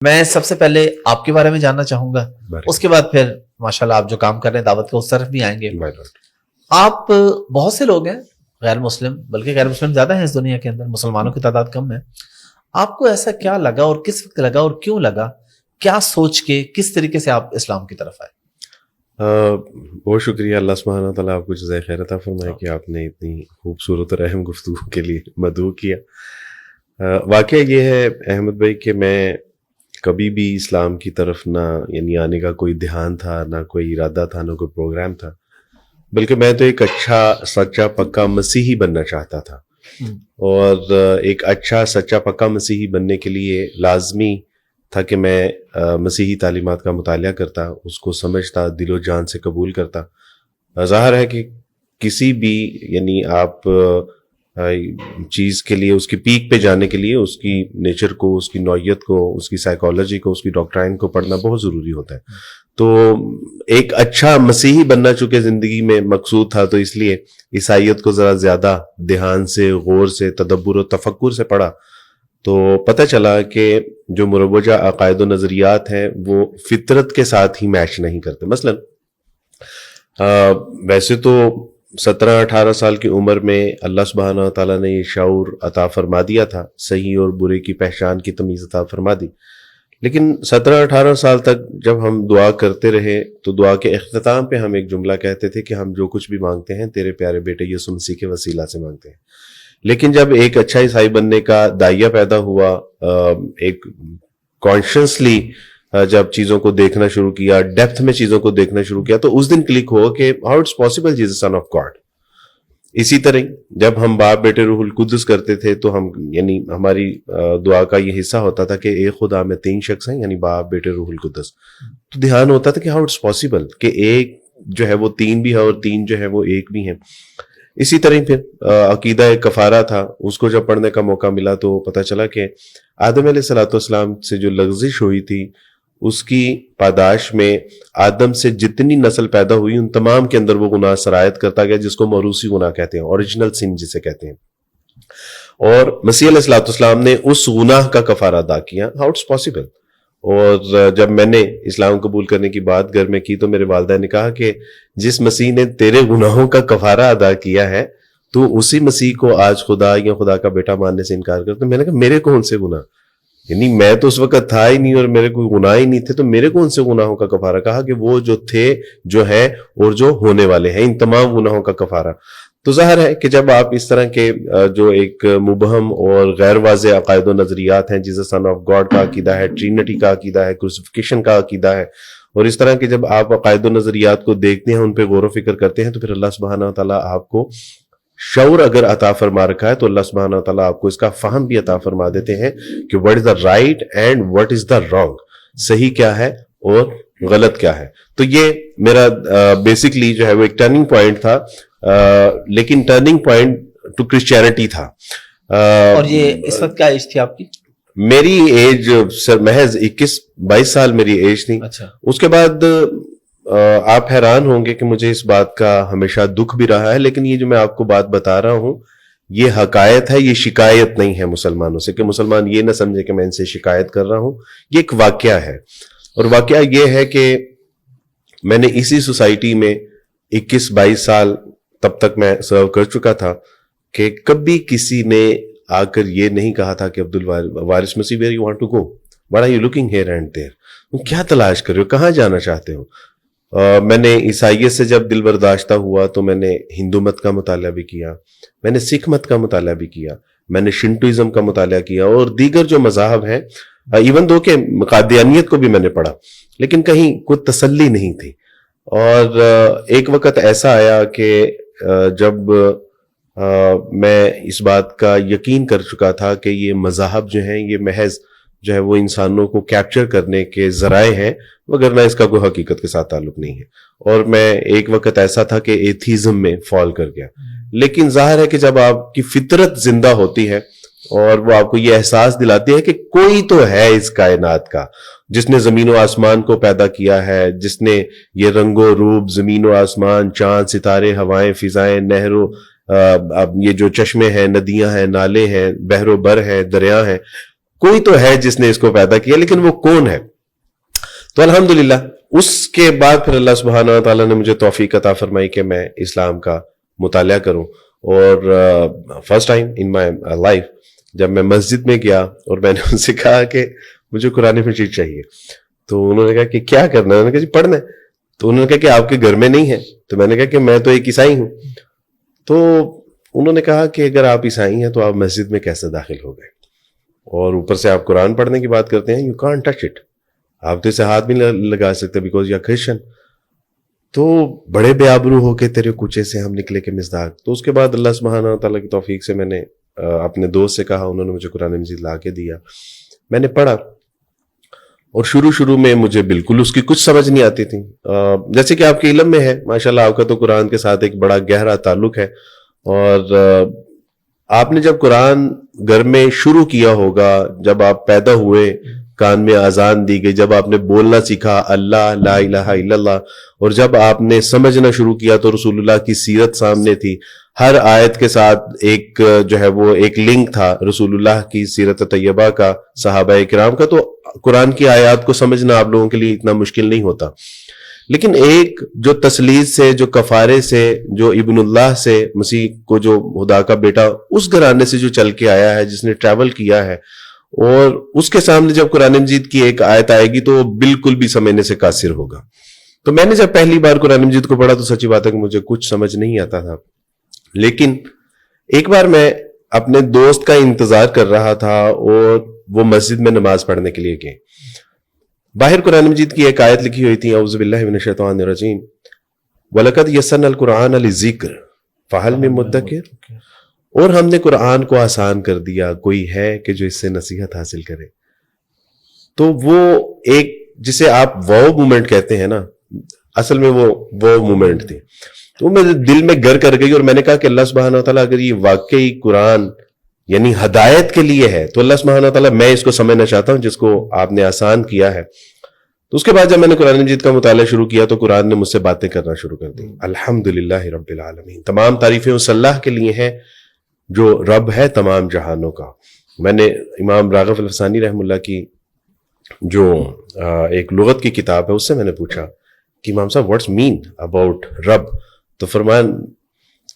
میں سب سے پہلے آپ کے بارے میں جاننا چاہوں گا, اس کے بعد پھر ماشاءاللہ آپ جو کام کر رہے ہیں دعوت کے اس طرف بھی آئیں گے. آپ بہت سے لوگ ہیں غیر مسلم, بلکہ غیر مسلم زیادہ ہیں اس دنیا کے اندر, مسلمانوں کی تعداد کم ہے. آپ کو ایسا کیا لگا اور کس وقت لگا اور کیوں لگا, کیا سوچ کے کس طریقے سے آپ اسلام کی طرف آئے؟ بہت شکریہ, اللہ سبحانہ تعالیٰ آپ کو جزائے خیر عطا فرمائے کہ آپ نے اتنی خوبصورت اور اہم گفتگو کے لیے مدعو کیا. واقعہ یہ ہے احمد بھائی کہ میں کبھی بھی اسلام کی طرف نہ یعنی آنے کا کوئی دھیان تھا, نہ کوئی ارادہ تھا, نہ کوئی پروگرام تھا, بلکہ میں تو ایک اچھا سچا پکا مسیحی بننا چاہتا تھا. اور ایک اچھا سچا پکا مسیحی بننے کے لیے لازمی تھا کہ میں مسیحی تعلیمات کا مطالعہ کرتا, اس کو سمجھتا, دل و جان سے قبول کرتا. ظاہر ہے کہ کسی بھی یعنی آپ چیز کے لیے, اس کی پیک پہ جانے کے لیے اس کی نیچر کو, اس کی نوعیت کو, اس کی سائیکالوجی کو, اس کی ڈاکٹرائن کو پڑھنا بہت ضروری ہوتا ہے. تو ایک اچھا مسیحی بننا چونکہ زندگی میں مقصود تھا, تو اس لیے عیسائیت کو ذرا زیادہ دھیان سے, غور سے, تدبر و تفکر سے پڑھا. تو پتہ چلا کہ جو مروجہ عقائد و نظریات ہیں وہ فطرت کے ساتھ ہی میچ نہیں کرتے. مثلا ویسے تو 17-18 سال کی عمر میں اللہ سبحانہ تعالیٰ نے یہ شعور عطا فرما دیا تھا, صحیح اور برے کی پہچان کی تمیز عطا فرما دی. لیکن 17-18 سال تک جب ہم دعا کرتے رہے تو دعا کے اختتام پہ ہم ایک جملہ کہتے تھے کہ ہم جو کچھ بھی مانگتے ہیں تیرے پیارے بیٹے یسوع مسیح کے وسیلہ سے مانگتے ہیں. لیکن جب ایک اچھا عیسائی بننے کا داعیہ پیدا ہوا, ایک کانشیسلی جب چیزوں کو دیکھنا شروع کیا, ڈیپتھ میں چیزوں کو دیکھنا شروع کیا, تو اس دن کلک ہوا کہ how it's possible he is a son of God. اسی طرح جب ہم باپ بیٹے روح القدس کرتے تھے تو ہم یعنی ہماری دعا کا یہ حصہ ہوتا تھا کہ ایک خدا میں 3 شخص ہیں, یعنی باپ بیٹے روح القدس. تو دھیان ہوتا تھا کہ ہاؤ اٹس پاسبل کہ ایک جو ہے وہ 3 بھی ہے اور 3 جو ہے وہ 1 بھی ہیں. اسی طرح پھر عقیدہ کفارہ تھا, اس کو جب پڑھنے کا موقع ملا تو پتہ چلا کہ آدم علیہ الصلوۃ والسلام سے جو لغزش ہوئی تھی اس کی پاداش میں آدم سے جتنی نسل پیدا ہوئی ان تمام کے اندر وہ گناہ سرایت کرتا گیا, جس کو موروثی گناہ کہتے ہیں, اوریجنل سن جسے کہتے ہیں. اور مسیح علیہ الصلوۃ والسلام نے اس گناہ کا کفارہ ادا کیا. How it's possible. اور جب میں نے اسلام قبول کرنے کی بات گھر میں کی تو میرے والدہ نے کہا کہ جس مسیح نے تیرے گناہوں کا کفارہ ادا کیا ہے تو اسی مسیح کو آج خدا یا خدا کا بیٹا ماننے سے انکار کرتا. میں نے کہا میرے کون سے گناہ, یعنی میں تو اس وقت تھا ہی نہیں اور میرے کوئی گناہ ہی نہیں تھے, تو میرے کون سے گناہوں کا کفارہ. کہا کہ وہ جو تھے, جو ہے اور جو ہونے والے ہیں, ان تمام گناہوں کا کفارہ. تو ظاہر ہے کہ جب آپ اس طرح کے جو ایک مبہم اور غیر واضح عقائد و نظریات ہیں, جسے سن آف گاڈ کا عقیدہ ہے, ٹرینٹی کا عقیدہ ہے, کروسیفیکیشن کا عقیدہ ہے, اور اس طرح کے جب آپ عقائد و نظریات کو دیکھتے ہیں, ان پہ غور و فکر کرتے ہیں, تو پھر اللہ سبحانہ تعالیٰ آپ کو شعور اگر عطا فرما رکھا ہے تو اللہ سبحانہ تعالیٰ آپ کو اس کا فہم بھی عطا فرما دیتے ہیں کہ what is the right and what is the wrong, صحیح کیا ہے اور غلط کیا ہے. تو یہ میرا بیسکلی جو ہے وہ ایک ٹرننگ پوائنٹ تھا, لیکن ٹرننگ پوائنٹ ٹو کرسچینٹی تھا. اور یہ اس وقت کیا ایج تھی آپ کی؟ میری ایج سر محض 21-22 سال میری ایج تھی. اچھا. اس کے بعد آپ حیران ہوں گے کہ مجھے اس بات کا ہمیشہ دکھ بھی رہا ہے, لیکن یہ جو میں آپ کو بات بتا رہا ہوں یہ حقائق ہے, یہ شکایت نہیں ہے مسلمانوں سے, کہ مسلمان یہ نہ سمجھے کہ میں ان سے شکایت کر رہا ہوں. یہ ایک واقعہ ہے, اور واقعہ یہ ہے کہ میں نے اسی سوسائٹی میں 21-22 سال تب تک میں سرو کر چکا تھا کہ کبھی کسی نے آ کر یہ نہیں کہا تھا کہ Abdul Waris Masih where you want to go, what are you looking here and there, کیا تلاش کر رہے ہو, کہاں جانا چاہتے ہو. میں نے عیسائیت سے جب دل برداشتہ ہوا تو میں نے ہندو مت کا مطالعہ بھی کیا, میں نے سکھ مت کا مطالعہ بھی کیا, میں نے شنٹوازم کا مطالعہ کیا, اور دیگر جو مذاہب ہیں, ایون دو کہ قادیانیت کو بھی میں نے پڑھا, لیکن کہیں کوئی تسلی نہیں تھی. اور ایک وقت ایسا آیا کہ جب میں اس بات کا یقین کر چکا تھا کہ یہ مذاہب جو ہیں یہ محض جو ہے وہ انسانوں کو کیپچر کرنے کے ذرائع ہیں, مگر نہ اس کا کوئی حقیقت کے ساتھ تعلق نہیں ہے. اور میں ایک وقت ایسا تھا کہ ایتھیزم میں فال کر گیا. لیکن ظاہر ہے کہ جب آپ کی فطرت زندہ ہوتی ہے اور وہ آپ کو یہ احساس دلاتی ہے کہ کوئی تو ہے اس کائنات کا جس نے زمین و آسمان کو پیدا کیا ہے, جس نے یہ رنگ و روپ, زمین و آسمان, چاند, ستارے, ہوائیں, فضائیں, نہروں, اب یہ جو چشمے ہیں, ندیاں ہیں, نالے ہیں, بحر و بر ہیں, دریا ہیں, کوئی تو ہے جس نے اس کو پیدا کیا, لیکن وہ کون ہے؟ تو الحمدللہ اس کے بعد پھر اللہ سبحانہ و تعالیٰ نے مجھے توفیق عطا فرمائی کہ میں اسلام کا مطالعہ کروں. اور first time in my life جب میں مسجد میں گیا اور میں نے ان سے کہا کہ مجھے قرآن مجید چاہیے, تو انہوں نے کہا کہ کیا کرنا ہے؟ انہوں نے کہا جی پڑھنا ہے. تو انہوں نے کہا کہ آپ کے گھر میں نہیں ہے؟ تو میں نے کہا کہ میں تو ایک عیسائی ہوں. تو انہوں نے کہا کہ اگر آپ عیسائی ہیں تو آپ مسجد میں کیسے داخل ہو گئے, اور اوپر سے آپ قرآن پڑھنے کی بات کرتے ہیں, یو کانٹ ٹچ اٹ, آپ تو اسے ہاتھ بھی لگا سکتے بیکاز یو آر کرسچن. تو بڑے بے آبرو ہو کے تیرے کوچے سے ہم نکلے کے مزداق. تو اس کے بعد اللہ سبحانہ تعالیٰ کی توفیق سے میں نے اپنے دوست سے کہا, انہوں نے مجھے قرآن مجید لا کے دیا, میں نے پڑھا. اور شروع میں مجھے بالکل اس کی کچھ سمجھ نہیں آتی تھی, جیسے کہ آپ کے علم میں ہے ماشاءاللہ, آپ کا تو قرآن کے ساتھ ایک بڑا گہرا تعلق ہے. اور آپ نے جب قرآن گھر میں شروع کیا ہوگا, جب آپ پیدا ہوئے, کان میں اذان دی گئی, جب آپ نے بولنا سیکھا اللہ لا الہ الا اللہ, اور جب آپ نے سمجھنا شروع کیا تو رسول اللہ کی سیرت سامنے تھی, ہر آیت کے ساتھ ایک جو ہے وہ ایک لنک تھا رسول اللہ کی سیرت طیبہ کا, صحابہ کرام کا. تو قرآن کی آیات کو سمجھنا آپ لوگوں کے لیے اتنا مشکل نہیں ہوتا. لیکن ایک جو تسلیث سے, جو کفارے سے, جو ابن اللہ سے, مسیح کو جو خدا کا بیٹا اس گھرانے سے جو چل کے آیا ہے, جس نے ٹریول کیا ہے, اور اس کے سامنے جب قرآن مجید کی ایک آیت آئے گی تو وہ بالکل بھی سمجھنے سے قاصر ہوگا. تو میں نے جب پہلی بار قرآن مجید کو پڑھا تو سچی بات ہے کہ مجھے کچھ سمجھ نہیں آتا تھا. لیکن ایک بار میں اپنے دوست کا انتظار کر رہا تھا اور وہ مسجد میں نماز پڑھنے کے لیے گئے. باہر قرآن مجید کی ایک آیت لکھی ہوئی تھی, اعوذ باللہ من الشیطان الرجیم, وَلَقَدْ يَسَّرْنَا الْقُرْآنَ لِلذِّكْرِ فَهَلْ مِن مُدَّكِرٍ, اور ہم نے قرآن کو آسان کر دیا, کوئی ہے کہ جو اس سے نصیحت حاصل کرے. تو وہ ایک جسے آپ واو مومنٹ کہتے ہیں نا, اصل میں وہ واو مومنٹ تھی. تو میرے دل میں گر کر گئی, اور میں نے کہا کہ اللہ سبحانہ وتعالیٰ اگر یہ واقعی قرآن یعنی ہدایت کے لیے ہے تو اللہ سبحانہ وتعالیٰ میں اس کو سمجھنا چاہتا ہوں جس کو آپ نے آسان کیا ہے. تو اس کے بعد جب میں نے قرآن مجید کا مطالعہ شروع کیا تو قرآن نے مجھ سے باتیں کرنا شروع کر دی. الحمدللہ رب العالمین, تمام تعریفیں اس اللہ کے لیے ہیں جو رب ہے تمام جہانوں کا. میں نے امام راغب الفسانی رحم اللہ کی جو ایک لغت کی کتاب ہے اس سے میں نے پوچھا کہ امام صاحب واٹس مین اباؤٹ رب, تو فرمان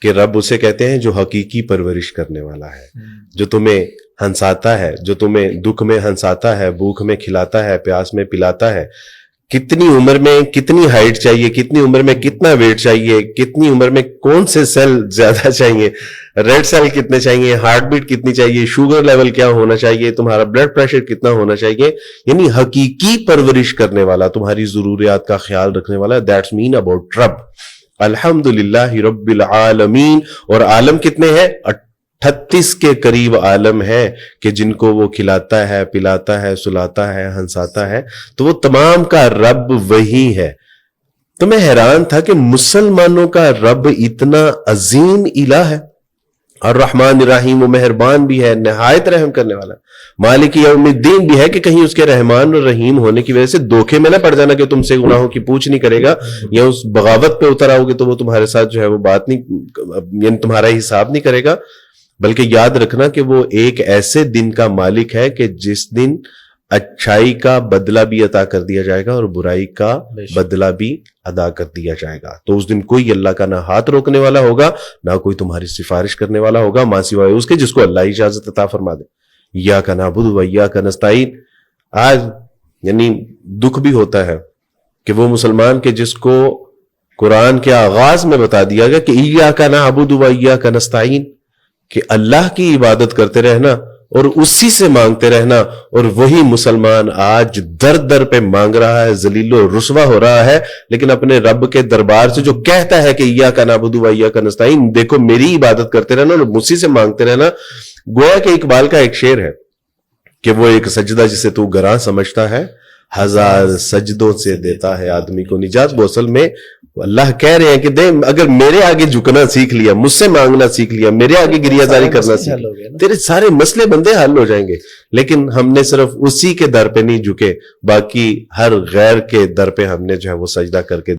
کہ رب اسے کہتے ہیں جو حقیقی پرورش کرنے والا ہے, جو تمہیں ہنساتا ہے, جو تمہیں دکھ میں ہنساتا ہے, بھوک میں کھلاتا ہے, پیاس میں پلاتا ہے. کتنی عمر میں کتنی ہائٹ چاہیے, کتنی عمر میں کتنا ویٹ چاہیے, کتنی عمر میں کون سے سیل زیادہ چاہیے, ریڈ سیل کتنے چاہیے, ہارٹ بیٹ کتنی چاہیے, شوگر لیول کیا ہونا چاہیے, تمہارا بلڈ پریشر کتنا ہونا چاہیے, یعنی حقیقی پرورش کرنے والا, تمہاری ضروریات کا خیال رکھنے والا. دیٹس مین اباؤٹ رب. الحمدللہ رب العالمین. اور عالم کتنے ہیں؟ 38 کے قریب عالم ہے کہ جن کو وہ کھلاتا ہے, پلاتا ہے, سلاتا ہے, ہنساتا ہے. تو وہ تمام کا رب وہی ہے. تو میں حیران تھا کہ مسلمانوں کا رب اتنا عظیم الہ ہے, الرحمن الرحیم, و مہربان بھی ہے, نہایت رحم کرنے والا, مالک یوم الدین بھی ہے, کہ کہیں اس کے رحمان اور رحیم ہونے کی وجہ سے دھوکے میں نہ پڑ جانا کہ تم سے گناہوں کی پوچھ نہیں کرے گا, یا اس بغاوت پہ اتر آؤ گے تو وہ تمہارے ساتھ جو ہے وہ بات نہیں, یعنی تمہارا حساب نہیں کرے گا. بلکہ یاد رکھنا کہ وہ ایک ایسے دن کا مالک ہے کہ جس دن اچھائی کا بدلہ بھی عطا کر دیا جائے گا اور برائی کا بدلہ بھی ادا کر دیا جائے گا. تو اس دن کوئی اللہ کا نہ ہاتھ روکنے والا ہوگا, نہ کوئی تمہاری سفارش کرنے والا ہوگا, ماں سوائے اس کے جس کو اللہ اجازت عطا فرما دے. ایاک نعبد و ایاک نستعین. آج یعنی دکھ بھی ہوتا ہے کہ وہ مسلمان کے جس کو قرآن کے آغاز میں بتا دیا گیا کہ ایاک نعبد و ایاک نستعین, کہ اللہ کی عبادت کرتے رہنا اور اسی سے مانگتے رہنا, اور وہی مسلمان آج در در پہ مانگ رہا ہے, ذلیل و رسوا ہو رہا ہے, لیکن اپنے رب کے دربار سے جو کہتا ہے کہ ایاک نعبد و ایاک نستعین, دیکھو میری عبادت کرتے رہنا اور اسی سے مانگتے رہنا. گویا کہ اقبال کا ایک شعر ہے کہ وہ ایک سجدہ جسے تو گراں سمجھتا ہے, 1000 سجدوں سے دیتا ہے آدمی کو نجات. وہ اصل میں اللہ کہہ رہے ہیں کہ اگر میرے آگے جھکنا سیکھ لیا, مجھ سے مانگنا سیکھ لیا, میرے آگے گریہ زاری کرنا سیکھ لیا, تیرے سارے مسئلے بندے حل ہو جائیں گے. لیکن ہم نے صرف اسی کے در پہ نہیں جھکے, باقی ہر غیر کے در پہ ہم نے جو ہے وہ سجدہ کر کے